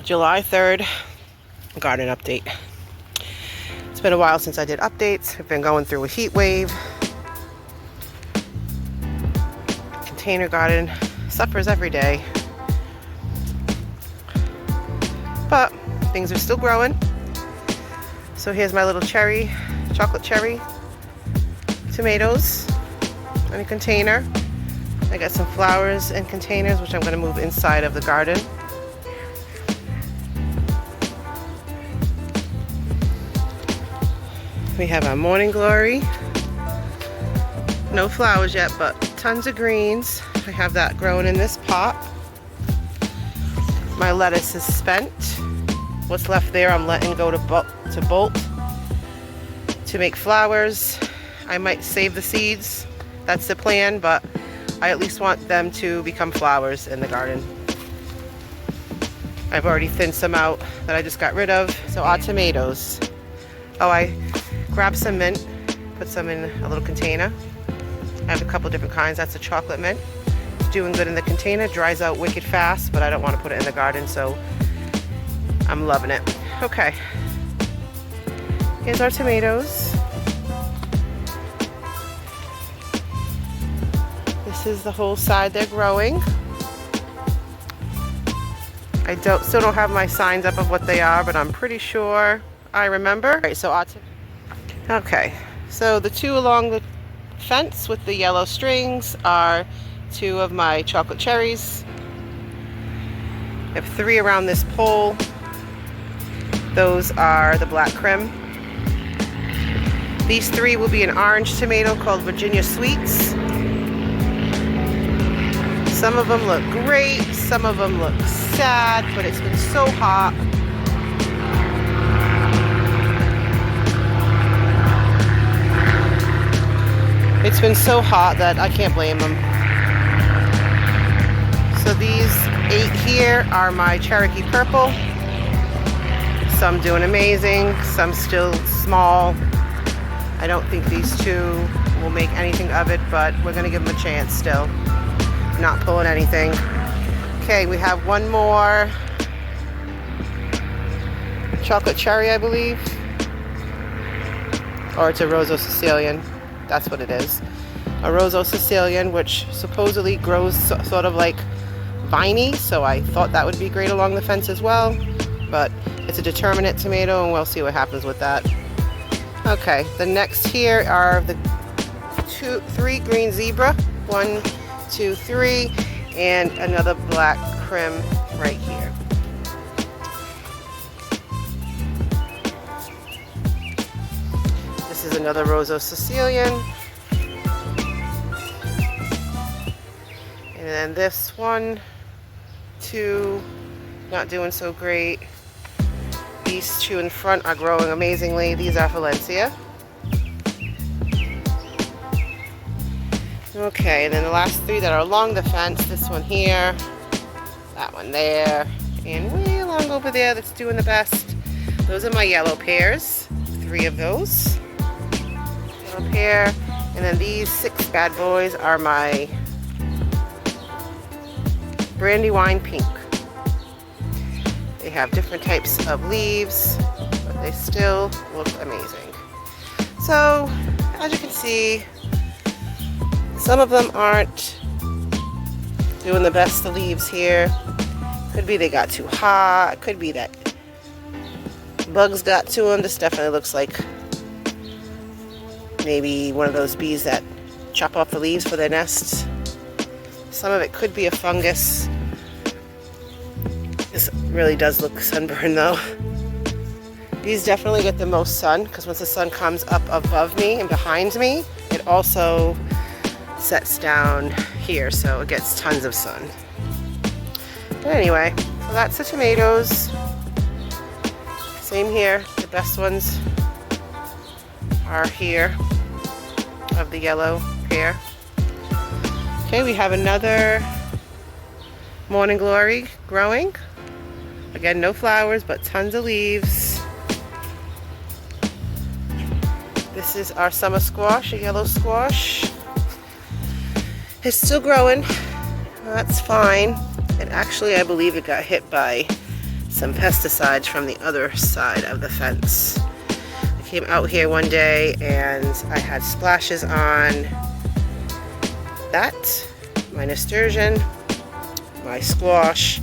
July 3rd, garden update. It's been a while since I did updates. I've been going through a heat wave. Container garden suffers every day. But things are still growing. So here's my little chocolate cherry tomatoes in a container. I got some flowers in containers, which I'm going to move inside of the garden. We have our morning glory. No flowers yet, but tons of greens. I have that growing in this pot. My lettuce is spent. What's left there I'm letting go to bolt to make flowers. I might save the seeds. That's the plan, but I at least want them to become flowers in the garden. I've already thinned some out that I just got rid of. So our tomatoes. Oh, I grabbed some mint, put some in a little container. I have a couple different kinds. That's a chocolate mint. It's doing good in the container, dries out wicked fast, but I don't want to put it in the garden, so I'm loving it. Okay, here's our tomatoes. This is the whole side they're growing. I still don't have my signs up of what they are, but I'm pretty sure I remember. All right, so okay, so the two along the fence with the yellow strings are two of my chocolate cherries. I have three around this pole. Those are the black creme. These three will be an orange tomato called Virginia Sweets. Some of them look great, some of them look sad, but it's been so hot. It's been so hot that I can't blame them. So these 8 here are my Cherokee Purple. Some doing amazing, some still small. I don't think these two will make anything of it, but we're gonna give them a chance still. Not pulling anything. Okay, we have one more chocolate cherry, I believe. Or it's a Roseau Sicilian. That's what it is. A Roseau Sicilian, which supposedly grows sort of like viney, so I thought that would be great along the fence as well. But it's a determinate tomato, and we'll see what happens with that. Okay, the next here are the 3 green zebra. 1, 2, 3, and another black creme right here. This is another Roseau Sicilian. And then this 1, 2, not doing so great. These 2 in front are growing amazingly. These are Valencia. Okay, and then the last 3 that are along the fence, this one here, that one there, and way along over there that's doing the best. Those are my yellow pears, 3 of those. Yellow pear, and then these 6 bad boys are my Brandywine Pink. They have different types of leaves, but they still look amazing. So, as you can see, some of them aren't doing the best, the leaves here. Could be they got too hot, could be that bugs got to them. This definitely looks like maybe one of those bees that chop off the leaves for their nests. Some of it could be a fungus. This really does look sunburned though. These definitely get the most sun, because once the sun comes up above me and behind me, it also sets down here, so it gets tons of sun. But anyway, so that's the tomatoes. Same here, the best ones are here of the yellow pear. Okay, we have another morning glory growing. Again, no flowers, but tons of leaves. This is our summer squash, a yellow squash. It's still growing. That's fine. And actually, I believe it got hit by some pesticides from the other side of the fence. I came out here one day and I had splashes on that, my nasturtium, my squash,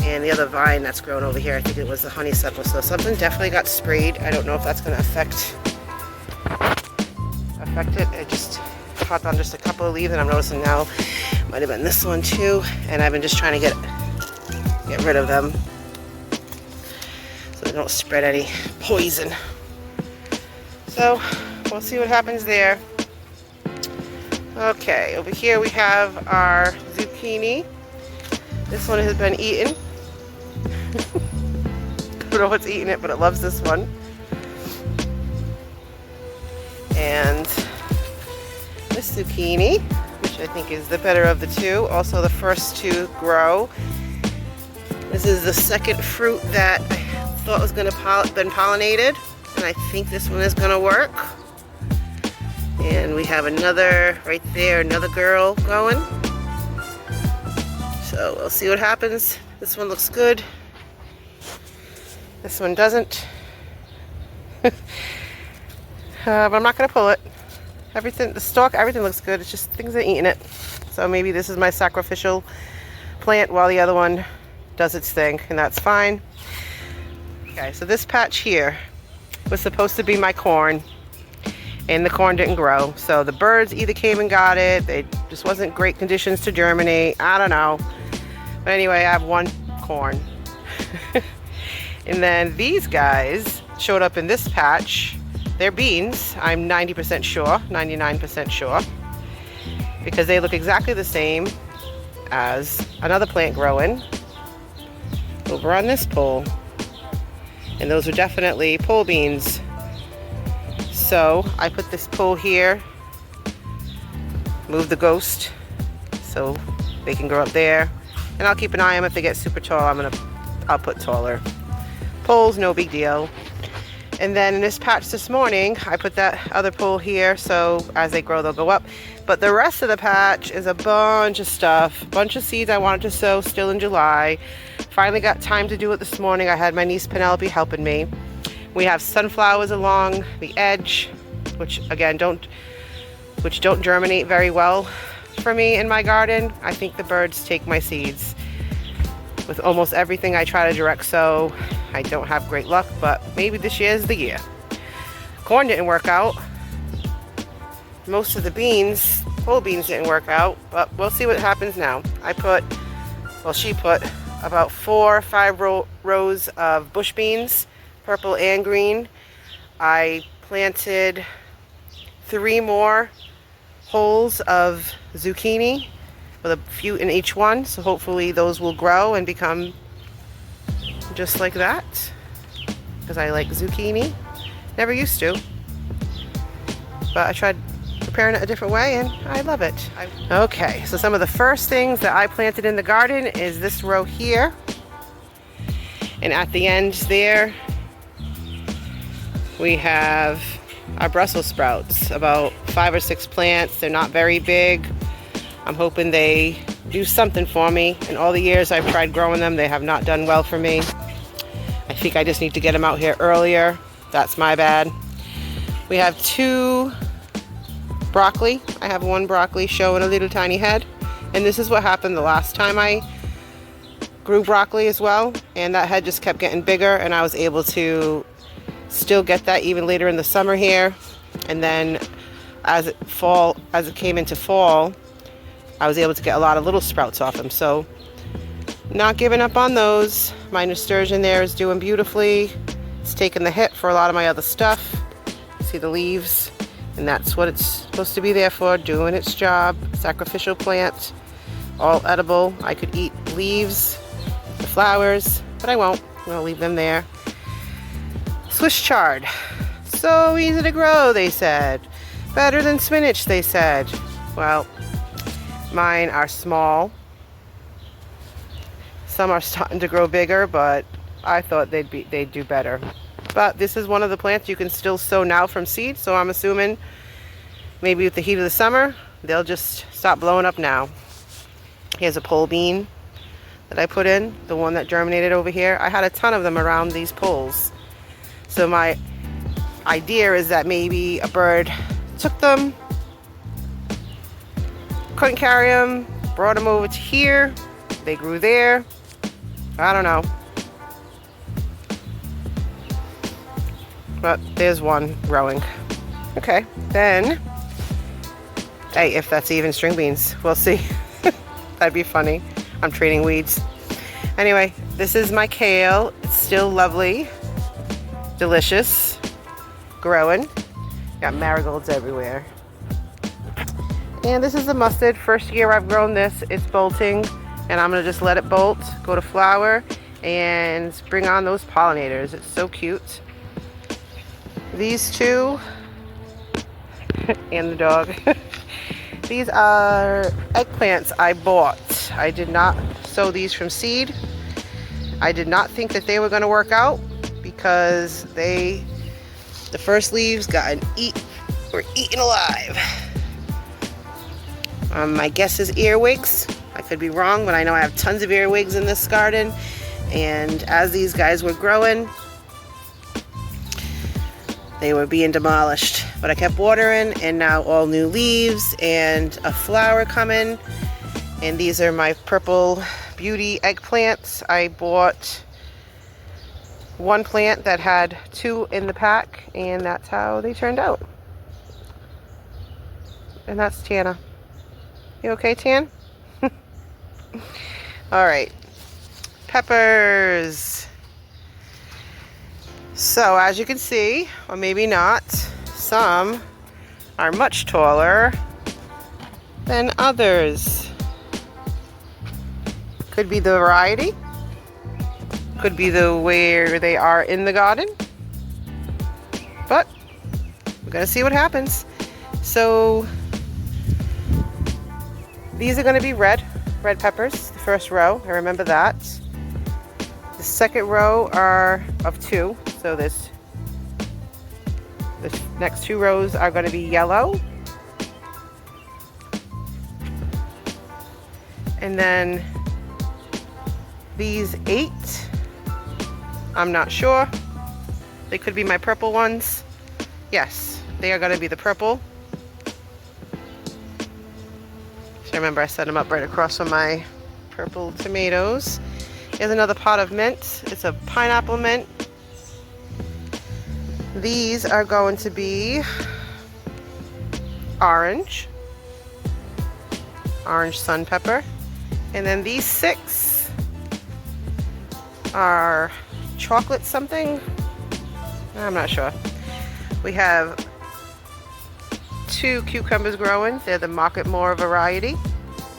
and the other vine that's grown over here. I think it was the honeysuckle. So something definitely got sprayed. I don't know if that's going to affect it. It just caught on just a couple of leaves, and I'm noticing now might have been this one too. And I've been just trying to get rid of them so they don't spread any poison. So we'll see what happens there. Okay, over here we have our zucchini. This one has been eaten. I don't know what's eating it, but it loves this one. And this zucchini, which I think is the better of the two, also the first to grow. This is the second fruit that I thought was going to been pollinated, and I think this one is going to work. And we have another right there, another girl going. So we'll see what happens. This one looks good. This one doesn't. But I'm not going to pull it. Everything, the stalk, everything looks good. It's just things are eating it. So maybe this is my sacrificial plant while the other one does its thing, and that's fine. Okay, so this patch here was supposed to be my corn, and the corn didn't grow. So the birds either came and got it. They just wasn't great conditions to germinate. I don't know. But anyway, I have one corn. And then these guys showed up in this patch. They're beans, I'm 90% sure, 99% sure, because they look exactly the same as another plant growing over on this pole. And those are definitely pole beans. So I put this pole here, move the ghost so they can grow up there, and I'll keep an eye on them. If they get super tall, I'll put taller poles, no big deal. And then in this patch this morning, I put that other pole here, so as they grow, they'll go up. But the rest of the patch is a bunch of stuff, a bunch of seeds I wanted to sow still in July. Finally got time to do it this morning. I had my niece Penelope helping me. We have sunflowers along the edge, which again don't germinate very well for me in my garden. I think the birds take my seeds. With almost everything I try to direct sow, I don't have great luck, but maybe this year is the year. Corn didn't work out. Most of the beans, whole beans didn't work out, but we'll see what happens now. She put about 4 or 5 rows of bush beans, purple and green. I planted 3 more holes of zucchini with a few in each one, so hopefully those will grow and become just like that, because I like zucchini. Never used to, but I tried preparing it a different way and I love it. Okay, so some of the first things that I planted in the garden is this row here, and at the end there we have our Brussels sprouts, about 5 or 6 plants. They're not very big. I'm hoping they do something for me. In all the years I've tried growing them, they have not done well for me. I think I just need to get them out here earlier. That's my bad. We have 2 broccoli. I have 1 broccoli showing a little tiny head. And this is what happened the last time I grew broccoli as well. And that head just kept getting bigger, and I was able to still get that even later in the summer here. And then as it came into fall, I was able to get a lot of little sprouts off them. So not giving up on those. My nasturtium there is doing beautifully. It's taking the hit for a lot of my other stuff. See the leaves, and that's what it's supposed to be there for, doing its job. Sacrificial plant, all edible. I could eat leaves, the flowers, but I won't. I'm gonna leave them there. Swiss chard, so easy to grow, they said. Better than spinach, they said. Well, mine are small. Some are starting to grow bigger, but I thought they'd do better. But this is one of the plants you can still sow now from seed, so I'm assuming maybe with the heat of the summer, they'll just stop blowing up now. Here's a pole bean. that I put in, the one that germinated over here, I had a ton of them around these poles. So my idea is that maybe a bird took them, couldn't carry them, brought them over to here, they grew there. I don't know. But there's one growing. Okay, then, hey, if that's even string beans, we'll see. That'd be funny. I'm trading weeds. Anyway, this is my kale. It's still lovely, delicious, growing. Got marigolds everywhere. And this is the mustard. First year I've grown this, it's bolting, and I'm gonna just let it bolt, go to flower, and bring on those pollinators. It's so cute. These two, and the dog. These are eggplants I bought. I did not sow these from seed. I did not think that they were gonna work out because the first leaves were eaten alive. My guess is earwigs. I could be wrong, but I know I have tons of earwigs in this garden. And as these guys were growing, they were being demolished. But I kept watering, and now all new leaves and a flower coming. And these are my purple beauty eggplants. I bought one plant that had 2 in the pack, and that's how they turned out. And that's Tana. You okay, Tan? All right, peppers. So as you can see, or maybe not, some are much taller than others. Could be the variety, could be the where they are in the garden, but we're gonna see what happens. So these are gonna be red peppers, the first row, I remember that. The second row are of 2, so the next 2 rows are going to be yellow. And then these 8, I'm not sure. They could be my purple ones. Yes, they are going to be the purple. So remember, I set them up right across from my purple tomatoes. Here's another pot of mint. It's a pineapple mint. These are going to be orange sun pepper. And then these 6 are chocolate something. I'm not sure. We have 2 cucumbers growing. They're the Market More variety.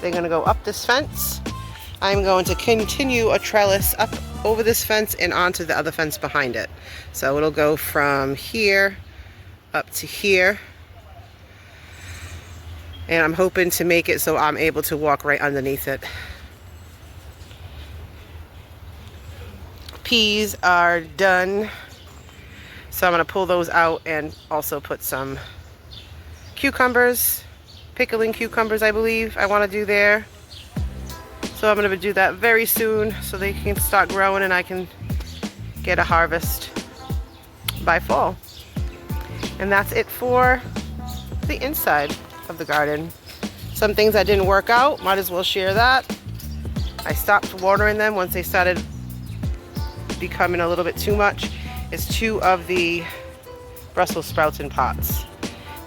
They're going to go up this fence. I'm going to continue a trellis up over this fence and onto the other fence behind it. So it'll go from here up to here. And I'm hoping to make it so I'm able to walk right underneath it. Peas are done. So I'm going to pull those out and also put some cucumbers, pickling cucumbers I believe I want to do there. So I'm going to do that very soon so they can start growing and I can get a harvest by fall. And that's it for the inside of the garden. Some things that didn't work out, might as well share that. I stopped watering them once they started becoming a little bit too much. It's 2 of the Brussels sprouts in pots.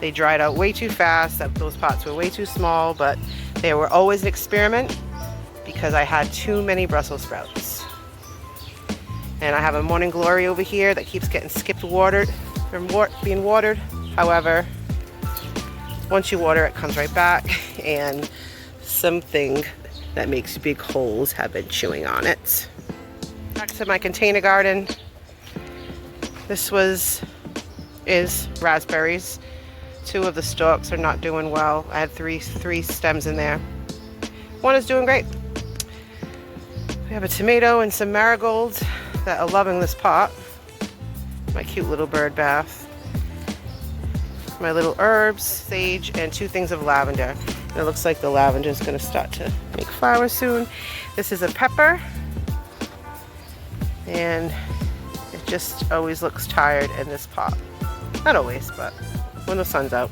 They dried out way too fast. Those pots were way too small, but they were always an experiment because I had too many Brussels sprouts. And I have a morning glory over here that keeps getting skipped watered from being watered. However, once you water it comes right back, and something that makes big holes have been chewing on it. Back to my container garden. This is raspberries. 2 of the stalks are not doing well. I had three stems in there. One is doing great. We have a tomato and some marigolds that are loving this pot. My cute little bird bath. My little herbs, sage, and 2 things of lavender. It looks like the lavender is going to start to make flowers soon. This is a pepper, and it just always looks tired in this pot. Not always, but when the sun's out.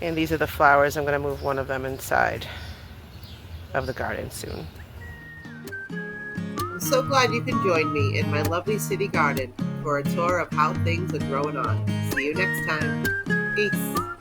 And these are the flowers. I'm going to move one of them inside of the garden soon. I'm so glad you can join me in my lovely city garden for a tour of how things are growing on. See you next time. Peace.